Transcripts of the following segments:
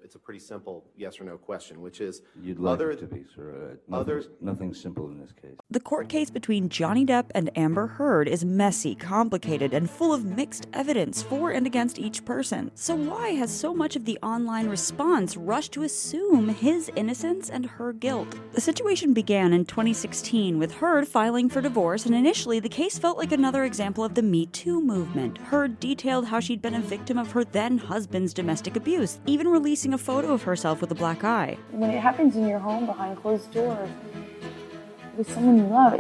It's a pretty simple yes or no question, which is... You'd like it to be, sir. Nothing simple in this case. The court case between Johnny Depp and Amber Heard is messy, complicated, and full of mixed evidence for and against each person. So why has so much of the online response rushed to assume his innocence and her guilt? The situation began in 2016 with Heard filing for divorce, and initially the case felt like another example of the Me Too movement. Heard detailed how she'd been a victim of her then-husband's domestic abuse, even releasing a photo of herself with a black eye. When it happens in your home behind closed doors with someone you love,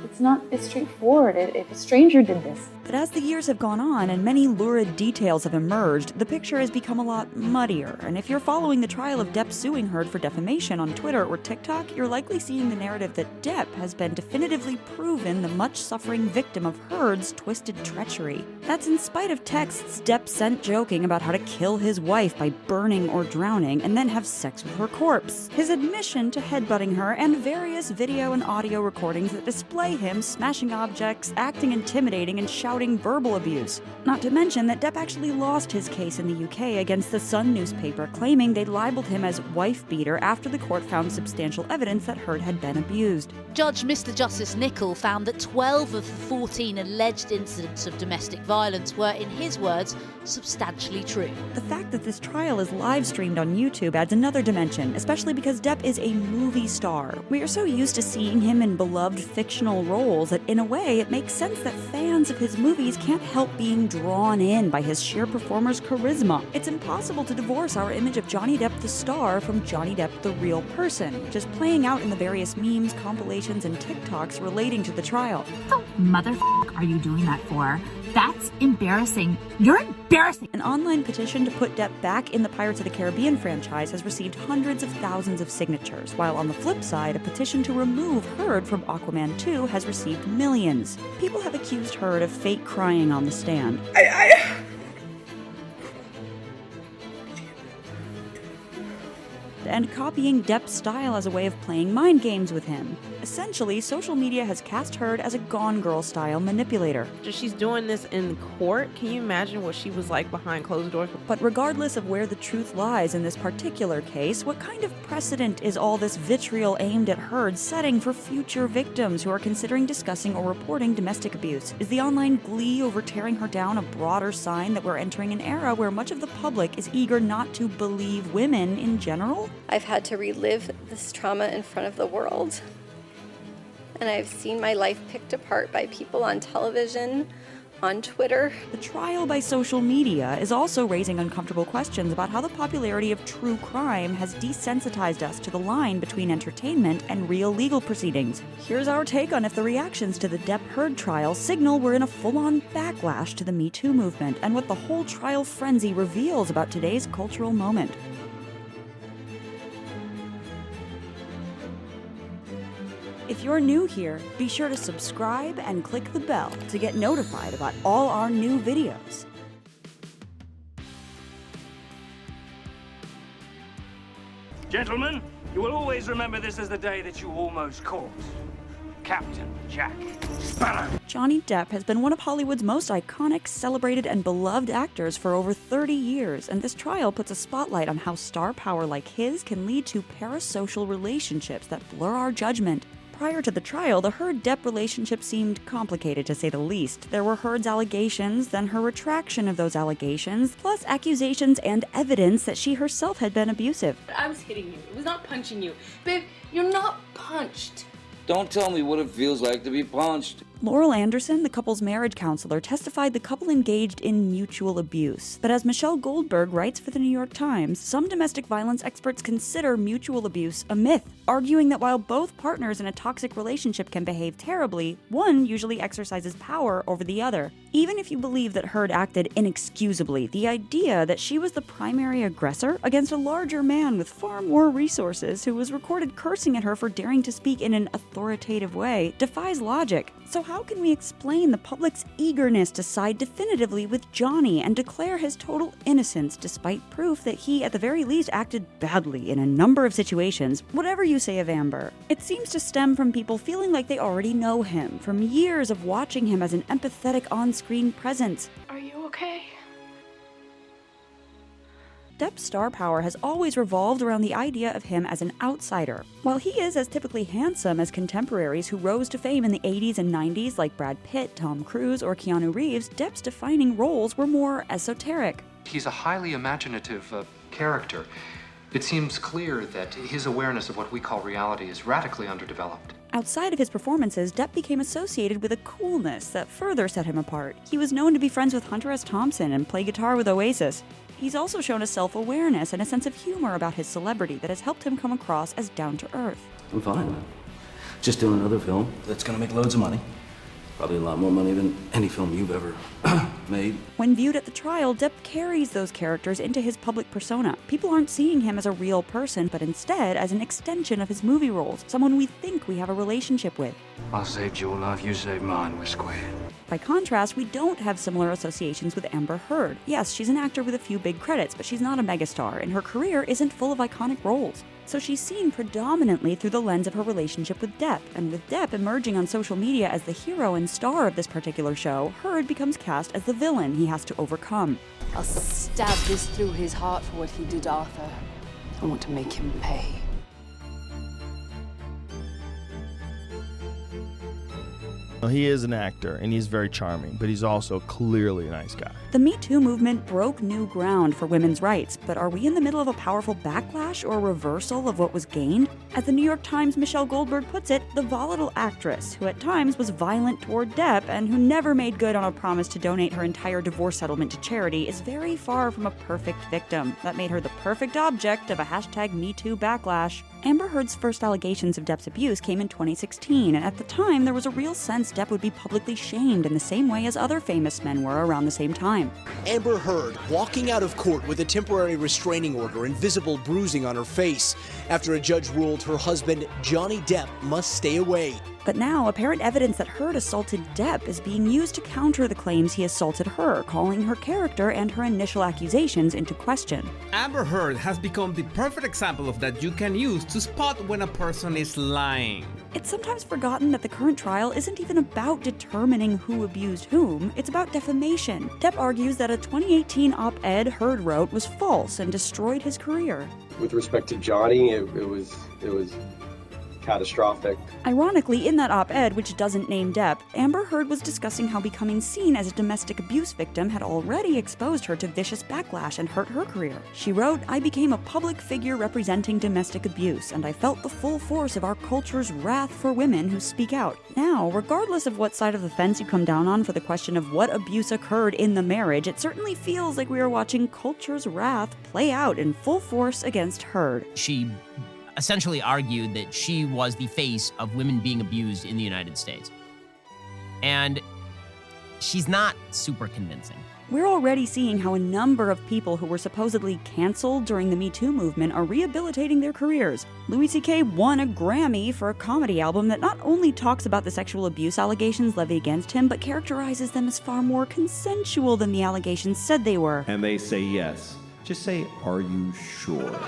it's not as straightforward if a stranger did this. But as the years have gone on and many lurid details have emerged, the picture has become a lot muddier. And if you're following the trial of Depp suing Heard for defamation on Twitter or TikTok, you're likely seeing the narrative that Depp has been definitively proven the much-suffering victim of Heard's twisted treachery. That's in spite of texts Depp sent joking about how to kill his wife by burning or drowning and then have sex with her corpse. His admission to headbutting her and various video and audio recordings that display him smashing objects, acting intimidating, and shouting verbal abuse. Not to mention that Depp actually lost his case in the UK against the Sun newspaper, claiming they'd libeled him as wife-beater after the court found substantial evidence that Heard had been abused. Judge Mr. Justice Nichol found that 12 of the 14 alleged incidents of domestic violence were, in his words, substantially true. The fact that this trial is live-streamed on YouTube adds another dimension, especially because Depp is a movie star. We are so used to seeing him in beloved fictional roles that, in a way, it makes sense that fans of his movies can't help being drawn in by his sheer performer's charisma. It's impossible to divorce our image of Johnny Depp the star from Johnny Depp the real person, which is playing out in the various memes, compilations, and TikToks relating to the trial. What the motherfucker are you doing that for? That's embarrassing. You're embarrassing. An online petition to put Depp back in the Pirates of the Caribbean franchise has received hundreds of thousands of signatures, while on the flip side, a petition to remove Heard from Aquaman 2 has received millions. People have accused Heard of fake crying on the stand. And copying Depp's style as a way of playing mind games with him. Essentially, social media has cast Heard as a Gone Girl-style manipulator. She's doing this in court. Can you imagine what she was like behind closed doors? But regardless of where the truth lies in this particular case, what kind of precedent is all this vitriol aimed at Heard setting for future victims who are considering discussing or reporting domestic abuse? Is the online glee over tearing her down a broader sign that we're entering an era where much of the public is eager not to believe women in general? I've had to relive this trauma in front of the world. And I've seen my life picked apart by people on television, on Twitter. The trial by social media is also raising uncomfortable questions about how the popularity of true crime has desensitized us to the line between entertainment and real legal proceedings. Here's our take on if the reactions to the Depp-Heard trial signal we're in a full-on backlash to the Me Too movement, and what the whole trial frenzy reveals about today's cultural moment. If you're new here, be sure to subscribe and click the bell to get notified about all our new videos. Gentlemen, you will always remember this as the day that you almost caught Captain Jack Sparrow. Johnny Depp has been one of Hollywood's most iconic, celebrated, and beloved actors for over 30 years, and this trial puts a spotlight on how star power like his can lead to parasocial relationships that blur our judgment. Prior to the trial, the Heard-Depp relationship seemed complicated, to say the least. There were Heard's allegations, then her retraction of those allegations, plus accusations and evidence that she herself had been abusive. I was hitting you. It was not punching you. Babe, you're not punched. Don't tell me what it feels like to be punched. Laurel Anderson, the couple's marriage counselor, testified the couple engaged in mutual abuse. But as Michelle Goldberg writes for the New York Times, some domestic violence experts consider mutual abuse a myth, arguing that while both partners in a toxic relationship can behave terribly, one usually exercises power over the other. Even if you believe that Heard acted inexcusably, the idea that she was the primary aggressor against a larger man with far more resources who was recorded cursing at her for daring to speak in an authoritative way defies logic. So how can we explain the public's eagerness to side definitively with Johnny and declare his total innocence despite proof that he at the very least acted badly in a number of situations, whatever you say of Amber? It seems to stem from people feeling like they already know him, from years of watching him as an empathetic on-screen presence. Are you okay? Depp's star power has always revolved around the idea of him as an outsider. While he is as typically handsome as contemporaries who rose to fame in the 80s and 90s like Brad Pitt, Tom Cruise, or Keanu Reeves, Depp's defining roles were more esoteric. He's a highly imaginative character. It seems clear that his awareness of what we call reality is radically underdeveloped. Outside of his performances, Depp became associated with a coolness that further set him apart. He was known to be friends with Hunter S. Thompson and play guitar with Oasis. He's also shown a self-awareness and a sense of humor about his celebrity that has helped him come across as down-to-earth. I'm fine. Just doing another film that's gonna make loads of money. Probably a lot more money than any film you've ever made. When viewed at the trial, Depp carries those characters into his public persona. People aren't seeing him as a real person, but instead as an extension of his movie roles, someone we think we have a relationship with. I saved your life, you saved mine, we're square. By contrast, we don't have similar associations with Amber Heard. Yes, she's an actor with a few big credits, but she's not a megastar, and her career isn't full of iconic roles. So she's seen predominantly through the lens of her relationship with Depp, and with Depp emerging on social media as the hero and star of this particular show, Heard becomes cast as the villain he has to overcome. I'll stab this through his heart for what he did, Arthur. I want to make him pay. He is an actor, and he's very charming, but he's also clearly a nice guy. The Me Too movement broke new ground for women's rights, but are we in the middle of a powerful backlash or reversal of what was gained? As the New York Times' Michelle Goldberg puts it, the volatile actress, who at times was violent toward Depp and who never made good on a promise to donate her entire divorce settlement to charity, is very far from a perfect victim. That made her the perfect object of a #MeToo backlash. Amber Heard's first allegations of Depp's abuse came in 2016, and at the time there was a real sense Depp would be publicly shamed in the same way as other famous men were around the same time. Amber Heard walking out of court with a temporary restraining order and visible bruising on her face after a judge ruled her husband, Johnny Depp, must stay away. But now, apparent evidence that Heard assaulted Depp is being used to counter the claims he assaulted her, calling her character and her initial accusations into question. Amber Heard has become the perfect example of that you can use to spot when a person is lying. It's sometimes forgotten that the current trial isn't even about determining who abused whom, it's about defamation. Depp argues that a 2018 op-ed Heard wrote was false and destroyed his career. With respect to Johnny, it was catastrophic. Ironically, in that op-ed, which doesn't name Depp, Amber Heard was discussing how becoming seen as a domestic abuse victim had already exposed her to vicious backlash and hurt her career. She wrote, "I became a public figure representing domestic abuse, and I felt the full force of our culture's wrath for women who speak out." Now, regardless of what side of the fence you come down on for the question of what abuse occurred in the marriage, it certainly feels like we are watching culture's wrath play out in full force against Heard. She essentially argued that she was the face of women being abused in the United States. And she's not super convincing. We're already seeing how a number of people who were supposedly canceled during the Me Too movement are rehabilitating their careers. Louis C.K. won a Grammy for a comedy album that not only talks about the sexual abuse allegations levied against him, but characterizes them as far more consensual than the allegations said they were. And they say yes. Just say, "Are you sure?"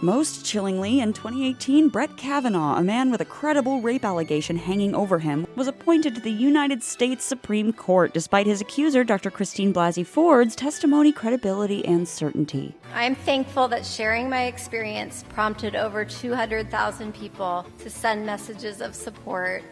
Most chillingly, in 2018, Brett Kavanaugh, a man with a credible rape allegation hanging over him, was appointed to the United States Supreme Court despite his accuser, Dr. Christine Blasey Ford's testimony, credibility, and certainty. I'm thankful that sharing my experience prompted over 200,000 people to send messages of support,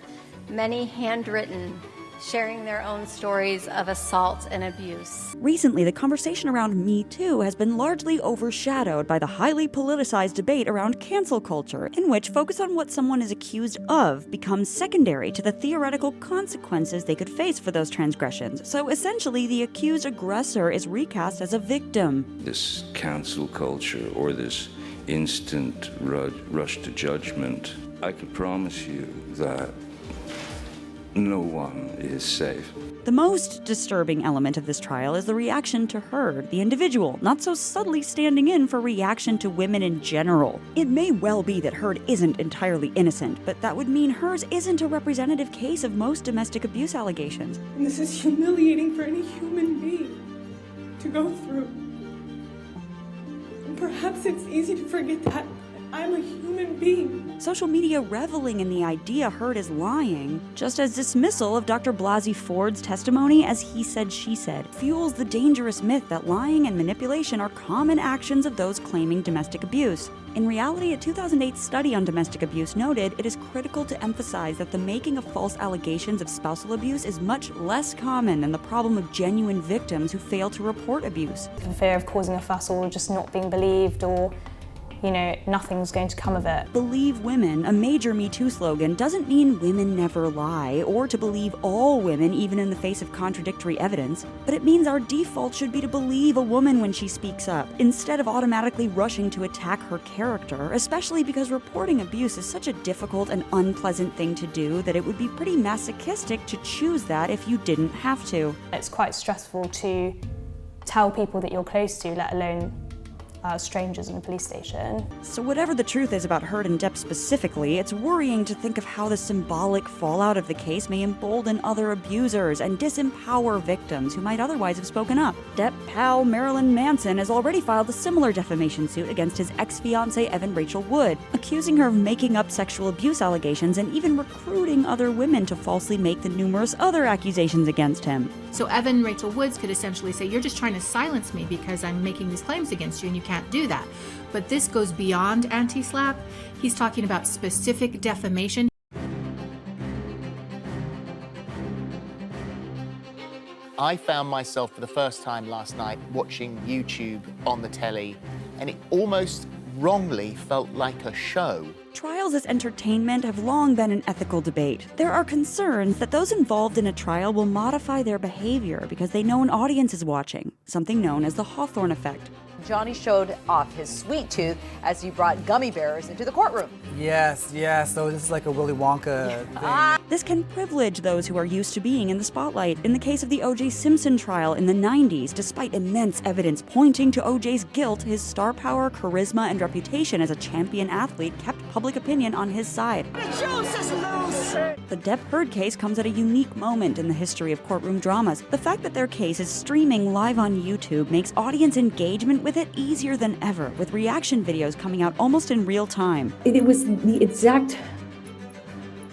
many handwritten, sharing their own stories of assault and abuse. Recently, the conversation around Me Too has been largely overshadowed by the highly politicized debate around cancel culture, in which focus on what someone is accused of becomes secondary to the theoretical consequences they could face for those transgressions. So essentially, the accused aggressor is recast as a victim. This cancel culture or this instant rush to judgment, I can promise you that no one is safe. The most disturbing element of this trial is the reaction to Heard, the individual, not so subtly standing in for reaction to women in general. It may well be that Heard isn't entirely innocent, but that would mean hers isn't a representative case of most domestic abuse allegations. And this is humiliating for any human being to go through. And perhaps it's easy to forget that, I'm a human being. Social media reveling in the idea Heard is lying, just as dismissal of Dr. Blasey Ford's testimony as he said, she said, fuels the dangerous myth that lying and manipulation are common actions of those claiming domestic abuse. In reality, a 2008 study on domestic abuse noted it is critical to emphasize that the making of false allegations of spousal abuse is much less common than the problem of genuine victims who fail to report abuse. The fear of causing a fuss or just not being believed or, you know, nothing's going to come of it. Believe women, a major Me Too slogan, doesn't mean women never lie or to believe all women even in the face of contradictory evidence, but it means our default should be to believe a woman when she speaks up, instead of automatically rushing to attack her character, especially because reporting abuse is such a difficult and unpleasant thing to do that it would be pretty masochistic to choose that if you didn't have to. It's quite stressful to tell people that you're close to, let alone strangers in a police station. So whatever the truth is about Heard and Depp specifically, it's worrying to think of how the symbolic fallout of the case may embolden other abusers and disempower victims who might otherwise have spoken up. Depp pal Marilyn Manson has already filed a similar defamation suit against his ex-fiancée Evan Rachel Wood, accusing her of making up sexual abuse allegations and even recruiting other women to falsely make the numerous other accusations against him. So Evan Rachel Woods could essentially say, you're just trying to silence me because I'm making these claims against you and you can't do that. But this goes beyond anti-SLAPP. He's talking about specific defamation. I found myself for the first time last night watching YouTube on the telly, and it almost wrongly felt like a show. Trials as entertainment have long been an ethical debate. There are concerns that those involved in a trial will modify their behavior because they know an audience is watching, something known as the Hawthorne effect. Johnny showed off his sweet tooth as he brought gummy bears into the courtroom. Yes, so this is like a Willy Wonka thing. This can privilege those who are used to being in the spotlight. In the case of the O.J. Simpson trial in the 90s, despite immense evidence pointing to O.J.'s guilt, his star power, charisma, and reputation as a champion athlete kept public opinion on his side. The juice is loose! The Depp-Heard case comes at a unique moment in the history of courtroom dramas. The fact that their case is streaming live on YouTube makes audience engagement with it easier than ever, with reaction videos coming out almost in real time. It was the exact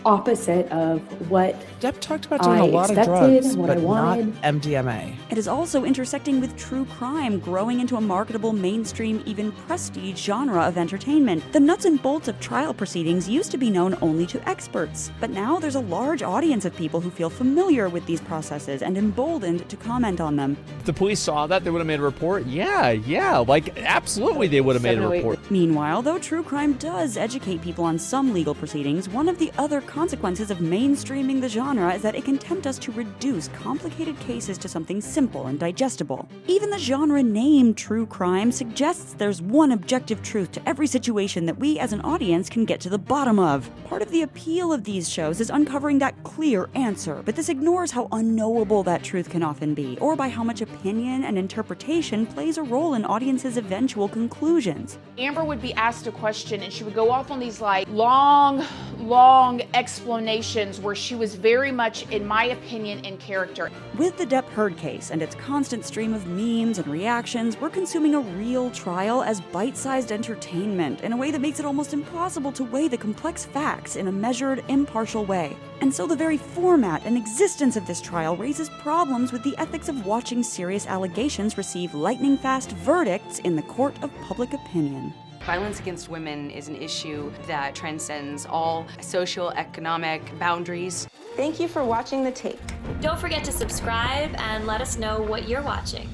opposite of what Depp talked about doing a lot of drugs, but not MDMA. It is also intersecting with true crime, growing into a marketable mainstream, even prestige genre of entertainment. The nuts and bolts of trial proceedings used to be known only to experts, but now there's a large audience of people who feel familiar with these processes and emboldened to comment on them. If the police saw that, they would have made a report. Yeah, like absolutely they would have made a report. Meanwhile, though true crime does educate people on some legal proceedings, one of the other consequences of mainstreaming the genre is that it can tempt us to reduce complicated cases to something simple and digestible. Even the genre name true crime suggests there's one objective truth to every situation that we as an audience can get to the bottom of. Part of the appeal of these shows is uncovering that clear answer, but this ignores how unknowable that truth can often be, or by how much opinion and interpretation plays a role in audiences' eventual conclusions. Amber would be asked a question and she would go off on these like long explanations where she was very much, in my opinion, in character. With the Depp-Heard case and its constant stream of memes and reactions, we're consuming a real trial as bite-sized entertainment in a way that makes it almost impossible to weigh the complex facts in a measured, impartial way. And so the very format and existence of this trial raises problems with the ethics of watching serious allegations receive lightning-fast verdicts in the court of public opinion. Violence against women is an issue that transcends all socioeconomic boundaries. Thank you for watching The Take. Don't forget to subscribe and let us know what you're watching.